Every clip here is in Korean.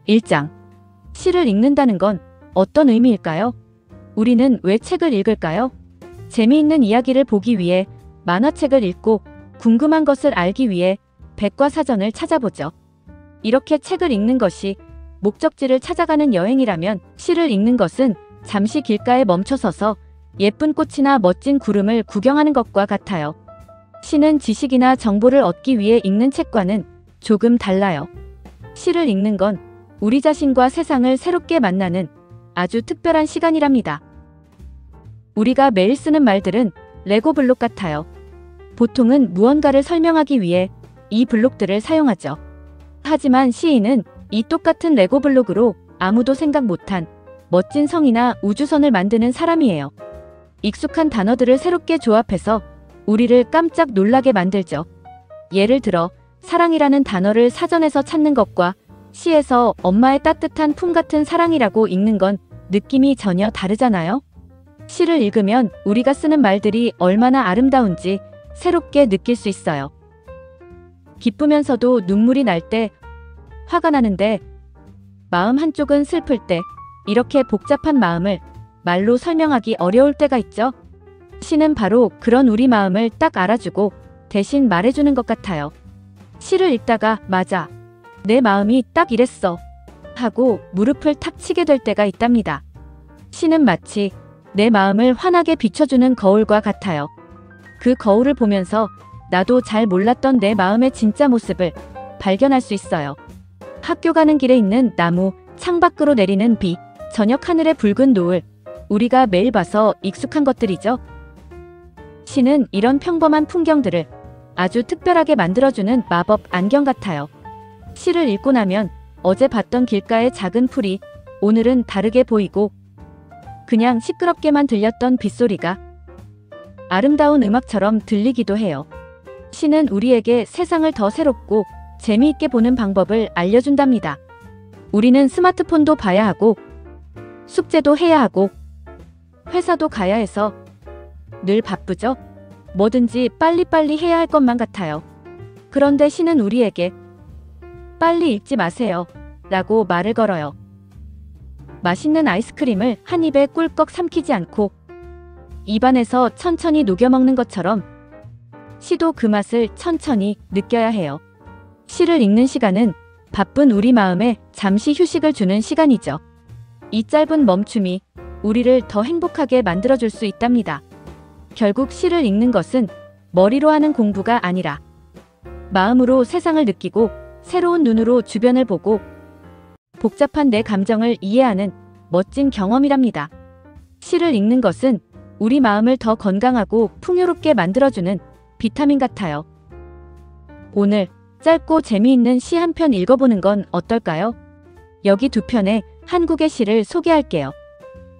1장. 시를 읽는다는 건 어떤 의미일까요? 우리는 왜 책을 읽을까요? 재미있는 이야기를 보기 위해 만화책을 읽고 궁금한 것을 알기 위해 백과사전을 찾아보죠. 이렇게 책을 읽는 것이 목적지를 찾아가는 여행이라면 시를 읽는 것은 잠시 길가에 멈춰서서 예쁜 꽃이나 멋진 구름을 구경하는 것과 같아요. 시는 지식이나 정보를 얻기 위해 읽는 책과는 조금 달라요. 시를 읽는 건 우리 자신과 세상을 새롭게 만나는 아주 특별한 시간이랍니다. 우리가 매일 쓰는 말들은 레고 블록 같아요. 보통은 무언가를 설명하기 위해 이 블록들을 사용하죠. 하지만 시인은 이 똑같은 레고 블록으로 아무도 생각 못한 멋진 성이나 우주선을 만드는 사람이에요. 익숙한 단어들을 새롭게 조합해서 우리를 깜짝 놀라게 만들죠. 예를 들어 사랑이라는 단어를 사전에서 찾는 것과 시에서 엄마의 따뜻한 품 같은 사랑이라고 읽는 건 느낌이 전혀 다르잖아요. 시를 읽으면 우리가 쓰는 말들이 얼마나 아름다운지 새롭게 느낄 수 있어요. 기쁘면서도 눈물이 날 때, 화가 나는데, 마음 한쪽은 슬플 때, 이렇게 복잡한 마음을 말로 설명하기 어려울 때가 있죠. 시는 바로 그런 우리 마음을 딱 알아주고 대신 말해주는 것 같아요. 시를 읽다가 맞아, 내 마음이 딱 이랬어 하고 무릎을 탁 치게 될 때가 있답니다. 시는 마치 내 마음을 환하게 비춰주는 거울과 같아요. 그 거울을 보면서 나도 잘 몰랐던 내 마음의 진짜 모습을 발견할 수 있어요. 학교 가는 길에 있는 나무, 창밖으로 내리는 비, 저녁 하늘의 붉은 노을, 우리가 매일 봐서 익숙한 것들이죠. 시는 이런 평범한 풍경들을 아주 특별하게 만들어주는 마법 안경 같아요. 시를 읽고 나면 어제 봤던 길가의 작은 풀이 오늘은 다르게 보이고, 그냥 시끄럽게만 들렸던 빗소리가 아름다운 음악처럼 들리기도 해요. 시는 우리에게 세상을 더 새롭고 재미있게 보는 방법을 알려준답니다. 우리는 스마트폰도 봐야 하고, 숙제도 해야 하고, 회사도 가야 해서 늘 바쁘죠? 뭐든지 빨리빨리 해야 할 것만 같아요. 그런데 시는 우리에게 빨리 읽지 마세요 라고 말을 걸어요. 맛있는 아이스크림을 한 입에 꿀꺽 삼키지 않고 입안에서 천천히 녹여 먹는 것처럼 시도 그 맛을 천천히 느껴야 해요. 시를 읽는 시간은 바쁜 우리 마음에 잠시 휴식을 주는 시간이죠. 이 짧은 멈춤이 우리를 더 행복하게 만들어줄 수 있답니다. 결국 시를 읽는 것은 머리로 하는 공부가 아니라 마음으로 세상을 느끼고 새로운 눈으로 주변을 보고 복잡한 내 감정을 이해하는 멋진 경험이랍니다. 시를 읽는 것은 우리 마음을 더 건강하고 풍요롭게 만들어주는 비타민 같아요. 오늘 짧고 재미있는 시 한 편 읽어보는 건 어떨까요? 여기 두 편의 한국의 시를 소개할게요.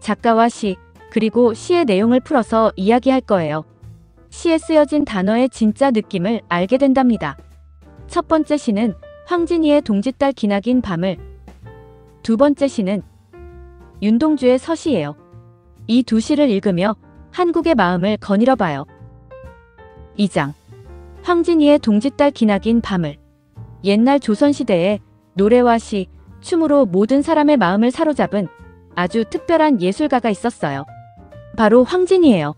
작가와 시, 그리고 시의 내용을 풀어서 이야기할 거예요. 시에 쓰여진 단어의 진짜 느낌을 알게 된답니다. 첫 번째 시는 황진이의 동짓달 기나긴 밤을, 두 번째 시는 윤동주의 서시예요. 이 두 시를 읽으며 한국의 마음을 거닐어봐요. 2장. 황진이의 동짓달 기나긴 밤을. 옛날 조선시대에 노래와 시, 춤으로 모든 사람의 마음을 사로잡은 아주 특별한 예술가가 있었어요. 바로 황진이예요.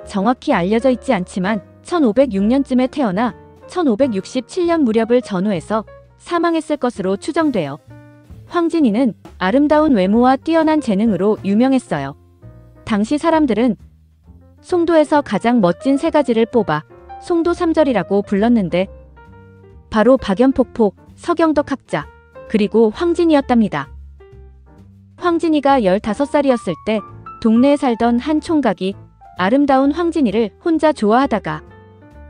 정확히 알려져 있지 않지만 1506년쯤에 태어나 1567년 무렵을 전후해서 사망했을 것으로 추정돼요. 황진이는 아름다운 외모와 뛰어난 재능으로 유명했어요. 당시 사람들은 송도에서 가장 멋진 세 가지를 뽑아 송도 삼절이라고 불렀는데 바로 박연폭포, 서경덕 학자, 그리고 황진이였답니다. 황진이가 15살이었을 때 동네에 살던 한 총각이 아름다운 황진이를 혼자 좋아하다가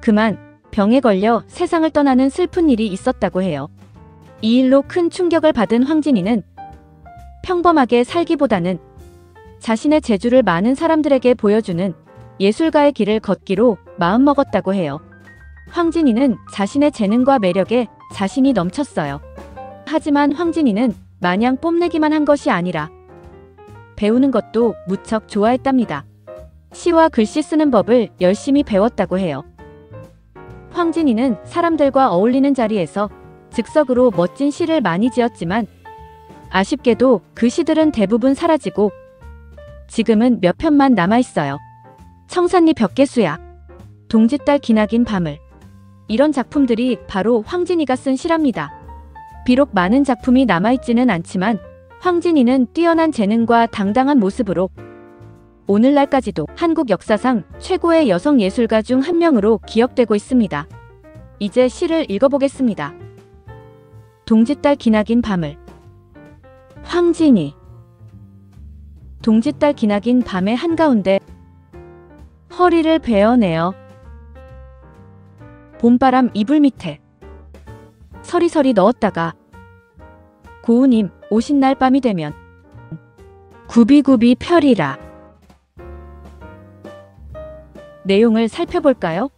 그만 병에 걸려 세상을 떠나는 슬픈 일이 있었다고 해요. 이 일로 큰 충격을 받은 황진이는 평범하게 살기보다는 자신의 재주를 많은 사람들에게 보여주는 예술가의 길을 걷기로 마음먹었다고 해요. 황진이는 자신의 재능과 매력에 자신이 넘쳤어요. 하지만 황진이는 마냥 뽐내기만 한 것이 아니라 배우는 것도 무척 좋아했답니다. 시와 글씨 쓰는 법을 열심히 배웠다고 해요. 황진이는 사람들과 어울리는 자리에서 즉석으로 멋진 시를 많이 지었지만 아쉽게도 그 시들은 대부분 사라지고 지금은 몇 편만 남아있어요. 청산리 벽계수야, 동짓달 기나긴 밤을. 이런 작품들이 바로 황진이가 쓴 시랍니다. 비록 많은 작품이 남아있지는 않지만 황진이는 뛰어난 재능과 당당한 모습으로 오늘날까지도 한국 역사상 최고의 여성 예술가 중 한 명으로 기억되고 있습니다. 이제 시를 읽어보겠습니다. 동짓달 기나긴 밤을. 황진이. 동짓달 기나긴 밤의 한가운데 허리를 베어내어 봄바람 이불 밑에 서리서리 넣었다가 고우님 오신 날 밤이 되면 굽이굽이 펴리라. 내용을 살펴볼까요?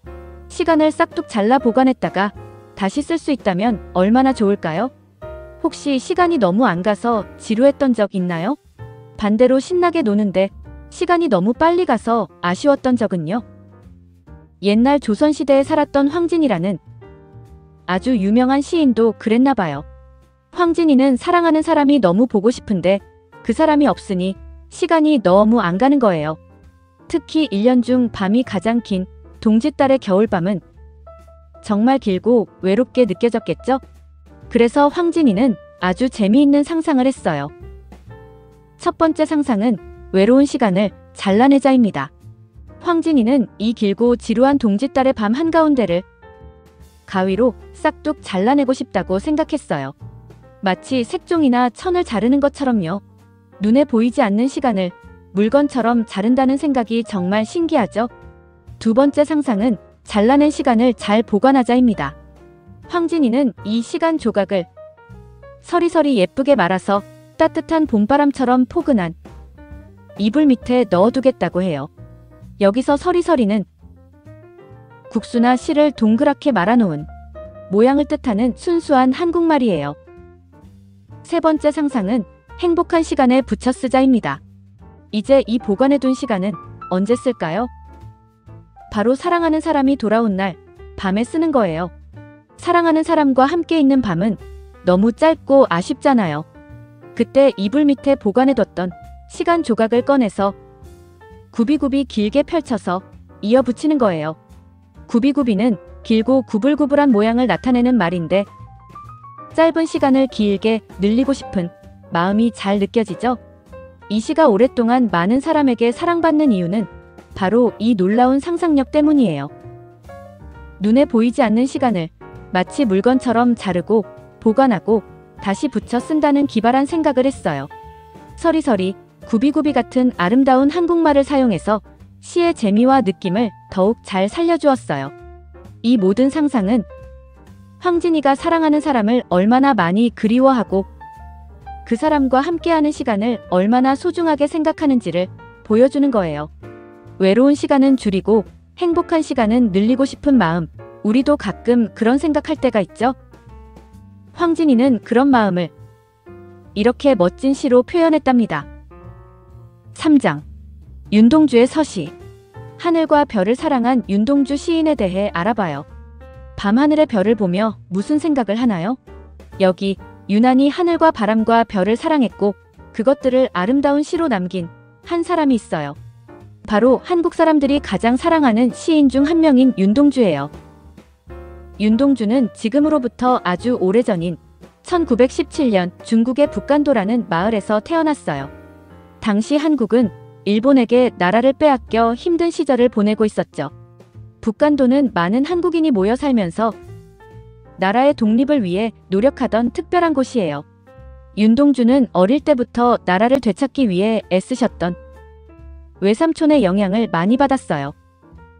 시간을 싹둑 잘라 보관했다가 다시 쓸 수 있다면 얼마나 좋을까요? 혹시 시간이 너무 안 가서 지루했던 적 있나요? 반대로 신나게 노는데 시간이 너무 빨리 가서 아쉬웠던 적은요? 옛날 조선시대에 살았던 황진이라는 아주 유명한 시인도 그랬나봐요. 황진이는 사랑하는 사람이 너무 보고 싶은데 그 사람이 없으니 시간이 너무 안 가는 거예요. 특히 1년 중 밤이 가장 긴 동짓달의 겨울밤은 정말 길고 외롭게 느껴졌겠죠? 그래서 황진이는 아주 재미있는 상상을 했어요. 첫 번째 상상은 외로운 시간을 잘라내자입니다. 황진이는 이 길고 지루한 동짓달의 밤 한가운데를 가위로 싹둑 잘라내고 싶다고 생각했어요. 마치 색종이나 천을 자르는 것처럼요. 눈에 보이지 않는 시간을 물건처럼 자른다는 생각이 정말 신기하죠? 두 번째 상상은 잘라낸 시간을 잘 보관하자입니다. 황진이는 이 시간 조각을 서리서리 예쁘게 말아서 따뜻한 봄바람처럼 포근한 이불 밑에 넣어두겠다고 해요. 여기서 서리서리는 국수나 씨를 동그랗게 말아놓은 모양을 뜻하는 순수한 한국말이에요. 세 번째 상상은 행복한 시간에 붙여 쓰자입니다. 이제 이 보관해둔 시간은 언제 쓸까요? 바로 사랑하는 사람이 돌아온 날 밤에 쓰는 거예요. 사랑하는 사람과 함께 있는 밤은 너무 짧고 아쉽잖아요. 그때 이불 밑에 보관해뒀던 시간 조각을 꺼내서 굽이굽이 길게 펼쳐서 이어 붙이는 거예요. 굽이굽이는 길고 구불구불한 모양을 나타내는 말인데 짧은 시간을 길게 늘리고 싶은 마음이 잘 느껴지죠? 이 시가 오랫동안 많은 사람에게 사랑받는 이유는 바로 이 놀라운 상상력 때문이에요. 눈에 보이지 않는 시간을 마치 물건처럼 자르고 보관하고 다시 붙여 쓴다는 기발한 생각을 했어요. 서리서리, 굽이굽이 같은 아름다운 한국말을 사용해서 시의 재미와 느낌을 더욱 잘 살려주었어요. 이 모든 상상은 황진이가 사랑하는 사람을 얼마나 많이 그리워하고 그 사람과 함께하는 시간을 얼마나 소중하게 생각하는지를 보여주는 거예요. 외로운 시간은 줄이고 행복한 시간은 늘리고 싶은 마음, 우리도 가끔 그런 생각할 때가 있죠? 황진이는 그런 마음을 이렇게 멋진 시로 표현했답니다. 3장. 윤동주의 서시. 하늘과 별을 사랑한 윤동주 시인에 대해 알아봐요. 밤하늘의 별을 보며 무슨 생각을 하나요? 여기 유난히 하늘과 바람과 별을 사랑했고 그것들을 아름다운 시로 남긴 한 사람이 있어요. 바로 한국 사람들이 가장 사랑하는 시인 중 한 명인 윤동주예요. 윤동주는 지금으로부터 아주 오래전인 1917년 중국의 북간도라는 마을에서 태어났어요. 당시 한국은 일본에게 나라를 빼앗겨 힘든 시절을 보내고 있었죠. 북간도는 많은 한국인이 모여 살면서 나라의 독립을 위해 노력하던 특별한 곳이에요. 윤동주는 어릴 때부터 나라를 되찾기 위해 애쓰셨던 외삼촌의 영향을 많이 받았어요.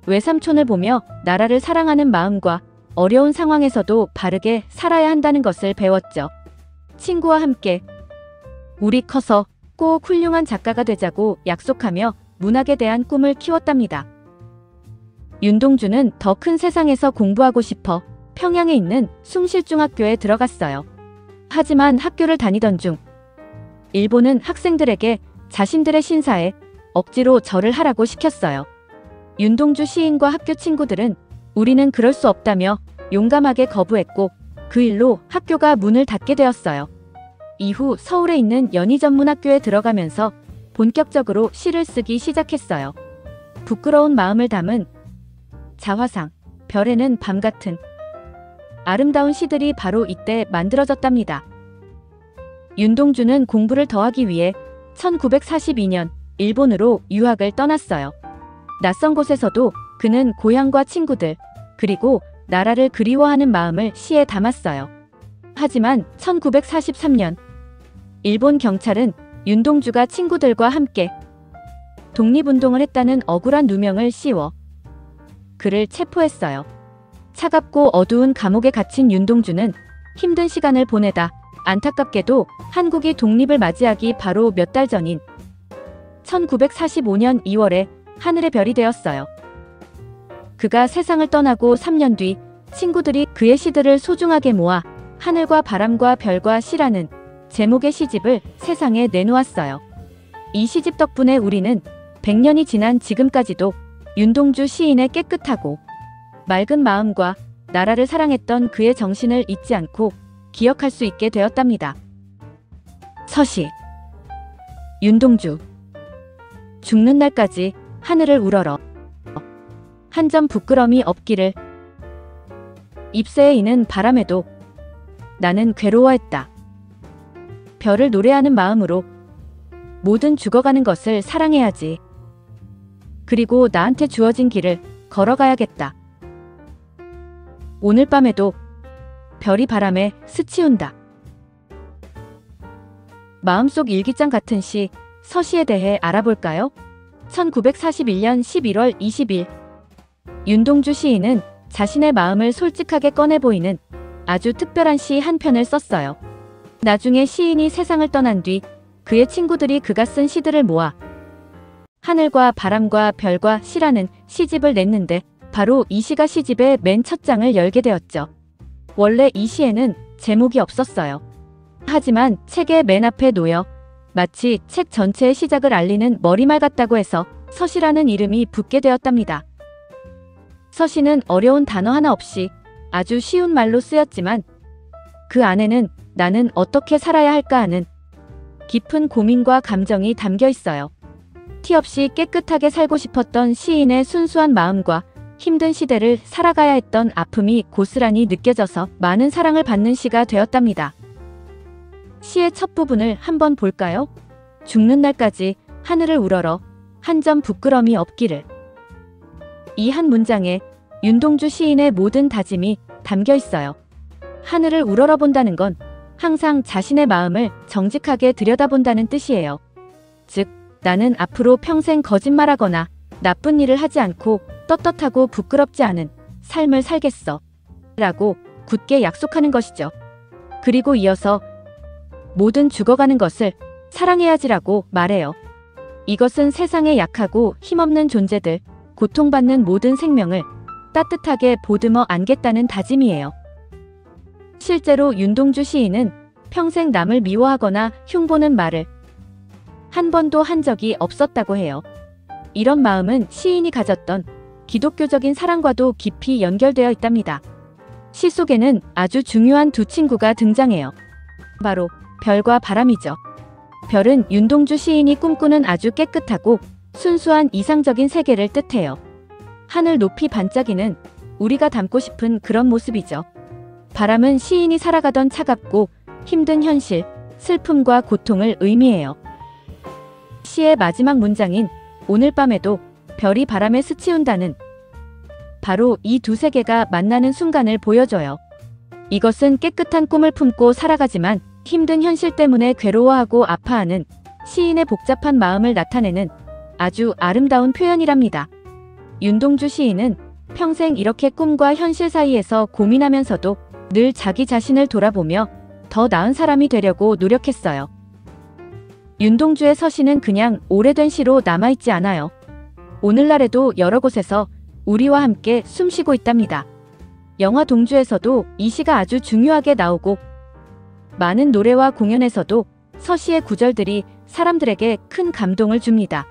외삼촌을 보며 나라를 사랑하는 마음과 어려운 상황에서도 바르게 살아야 한다는 것을 배웠죠. 친구와 함께 우리 커서 꼭 훌륭한 작가가 되자고 약속하며 문학에 대한 꿈을 키웠답니다. 윤동주는 더 큰 세상에서 공부하고 싶어 평양에 있는 숭실중학교에 들어갔어요. 하지만 학교를 다니던 중 일본은 학생들에게 자신들의 신사에 억지로 절을 하라고 시켰어요. 윤동주 시인과 학교 친구들은 우리는 그럴 수 없다며 용감하게 거부했고 그 일로 학교가 문을 닫게 되었어요. 이후 서울에 있는 연희전문학교에 들어가면서 본격적으로 시를 쓰기 시작했어요. 부끄러운 마음을 담은 자화상, 별에는 밤 같은 아름다운 시들이 바로 이때 만들어졌답니다. 윤동주는 공부를 더하기 위해 1942년 일본으로 유학을 떠났어요. 낯선 곳에서도 그는 고향과 친구들, 그리고 나라를 그리워하는 마음을 시에 담았어요. 하지만 1943년 일본 경찰은 윤동주가 친구들과 함께 독립운동을 했다는 억울한 누명을 씌워 그를 체포했어요. 차갑고 어두운 감옥에 갇힌 윤동주는 힘든 시간을 보내다 안타깝게도 한국이 독립을 맞이하기 바로 몇 달 전인 1945년 2월에 하늘의 별이 되었어요. 그가 세상을 떠나고 3년 뒤 친구들이 그의 시들을 소중하게 모아 하늘과 바람과 별과 시라는 제목의 시집을 세상에 내놓았어요. 이 시집 덕분에 우리는 100년이 지난 지금까지도 윤동주 시인의 깨끗하고 맑은 마음과 나라를 사랑했던 그의 정신을 잊지 않고 기억할 수 있게 되었답니다. 서시 윤동주 죽는 날까지 하늘을 우러러 한 점 부끄럼이 없기를 잎새에 이는 바람에도 나는 괴로워했다. 별을 노래하는 마음으로 모든 죽어가는 것을 사랑해야지. 그리고 나한테 주어진 길을 걸어가야겠다. 오늘 밤에도 별이 바람에 스치운다. 마음속 일기장 같은 시, 서시에 대해 알아볼까요? 1941년 11월 20일 윤동주 시인은 자신의 마음을 솔직하게 꺼내 보이는 아주 특별한 시 한 편을 썼어요. 나중에 시인이 세상을 떠난 뒤 그의 친구들이 그가 쓴 시들을 모아 하늘과 바람과 별과 시라는 시집을 냈는데 바로 이 시가 시집의 맨 첫 장을 열게 되었죠. 원래 이 시에는 제목이 없었어요. 하지만 책의 맨 앞에 놓여 마치 책 전체의 시작을 알리는 머리말 같다고 해서 서시라는 이름이 붙게 되었답니다. 서시는 어려운 단어 하나 없이 아주 쉬운 말로 쓰였지만 그 안에는 나는 어떻게 살아야 할까 하는 깊은 고민과 감정이 담겨 있어요. 티 없이 깨끗하게 살고 싶었던 시인의 순수한 마음과 힘든 시대를 살아가야 했던 아픔이 고스란히 느껴져서 많은 사랑을 받는 시가 되었답니다. 시의 첫 부분을 한번 볼까요? 죽는 날까지 하늘을 우러러 한 점 부끄럼이 없기를. 이 한 문장에 윤동주 시인의 모든 다짐이 담겨 있어요. 하늘을 우러러 본다는 건 항상 자신의 마음을 정직하게 들여다본다는 뜻이에요. 즉, 나는 앞으로 평생 거짓말하거나 나쁜 일을 하지 않고 떳떳하고 부끄럽지 않은 삶을 살겠어 라고 굳게 약속하는 것이죠. 그리고 이어서 모든 죽어가는 것을 사랑해야지라고 말해요. 이것은 세상에 약하고 힘없는 존재들, 고통받는 모든 생명을 따뜻하게 보듬어 안겠다는 다짐이에요. 실제로 윤동주 시인은 평생 남을 미워하거나 흉보는 말을 한 번도 한 적이 없었다고 해요. 이런 마음은 시인이 가졌던 기독교적인 사랑과도 깊이 연결되어 있답니다. 시 속에는 아주 중요한 두 친구가 등장해요. 바로 별과 바람이죠. 별은 윤동주 시인이 꿈꾸는 아주 깨끗하고 순수한 이상적인 세계를 뜻해요. 하늘 높이 반짝이는 우리가 닮고 싶은 그런 모습이죠. 바람은 시인이 살아가던 차갑고 힘든 현실, 슬픔과 고통을 의미해요. 시의 마지막 문장인 오늘 밤에도 별이 바람에 스치운다는 바로 이 두 세계가 만나는 순간을 보여줘요. 이것은 깨끗한 꿈을 품고 살아가지만 힘든 현실 때문에 괴로워하고 아파하는 시인의 복잡한 마음을 나타내는 아주 아름다운 표현이랍니다. 윤동주 시인은 평생 이렇게 꿈과 현실 사이에서 고민하면서도 늘 자기 자신을 돌아보며 더 나은 사람이 되려고 노력했어요. 윤동주의 서시는 그냥 오래된 시로 남아있지 않아요. 오늘날에도 여러 곳에서 우리와 함께 숨쉬고 있답니다. 영화 동주에서도 이 시가 아주 중요하게 나오고 많은 노래와 공연에서도 서시의 구절들이 사람들에게 큰 감동을 줍니다.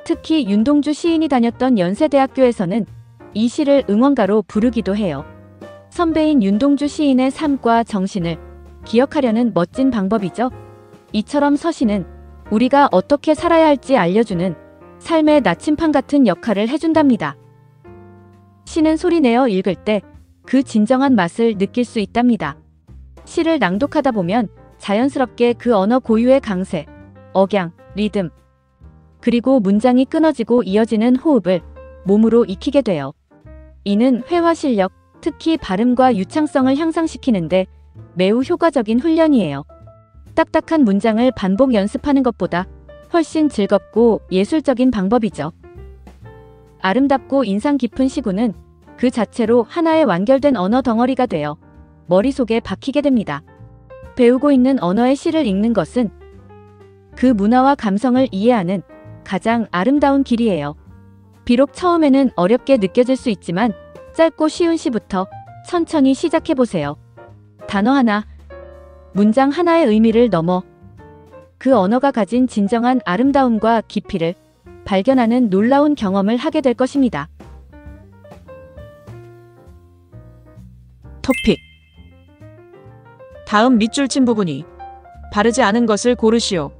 특히 윤동주 시인이 다녔던 연세대학교에서는 이 시를 응원가로 부르기도 해요. 선배인 윤동주 시인의 삶과 정신을 기억하려는 멋진 방법이죠. 이처럼 서시는 우리가 어떻게 살아야 할지 알려주는 삶의 나침판 같은 역할을 해준답니다. 시는 소리내어 읽을 때 그 진정한 맛을 느낄 수 있답니다. 시를 낭독하다 보면 자연스럽게 그 언어 고유의 강세, 억양, 리듬, 그리고 문장이 끊어지고 이어지는 호흡을 몸으로 익히게 돼요. 이는 회화 실력, 특히 발음과 유창성을 향상시키는데 매우 효과적인 훈련이에요. 딱딱한 문장을 반복 연습하는 것보다 훨씬 즐겁고 예술적인 방법이죠. 아름답고 인상 깊은 시구는 그 자체로 하나의 완결된 언어 덩어리가 되어 머릿속에 박히게 됩니다. 배우고 있는 언어의 시를 읽는 것은 그 문화와 감성을 이해하는 가장 아름다운 길이에요. 비록 처음에는 어렵게 느껴질 수 있지만 짧고 쉬운 시부터 천천히 시작해보세요. 단어 하나, 문장 하나의 의미를 넘어 그 언어가 가진 진정한 아름다움과 깊이를 발견하는 놀라운 경험을 하게 될 것입니다. 토픽. 다음 밑줄 친 부분이 바르지 않은 것을 고르시오.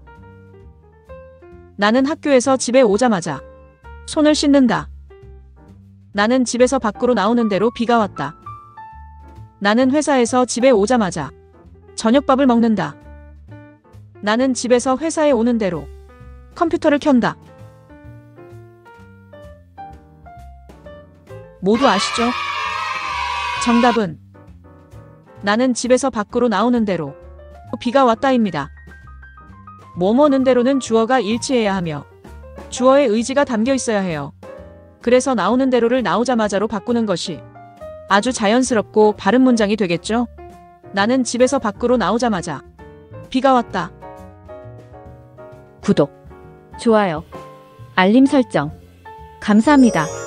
나는 학교에서 집에 오자마자 손을 씻는다. 나는 집에서 밖으로 나오는 대로 비가 왔다. 나는 회사에서 집에 오자마자 저녁밥을 먹는다. 나는 집에서 회사에 오는 대로 컴퓨터를 켠다. 모두 아시죠? 정답은 나는 집에서 밖으로 나오는 대로 비가 왔다입니다. 뭐뭐는 대로는 주어가 일치해야 하며 주어의 의지가 담겨 있어야 해요. 그래서 나오는 대로를 나오자마자로 바꾸는 것이 아주 자연스럽고 바른 문장이 되겠죠? 나는 집에서 밖으로 나오자마자 비가 왔다. 구독, 좋아요, 알림 설정 감사합니다.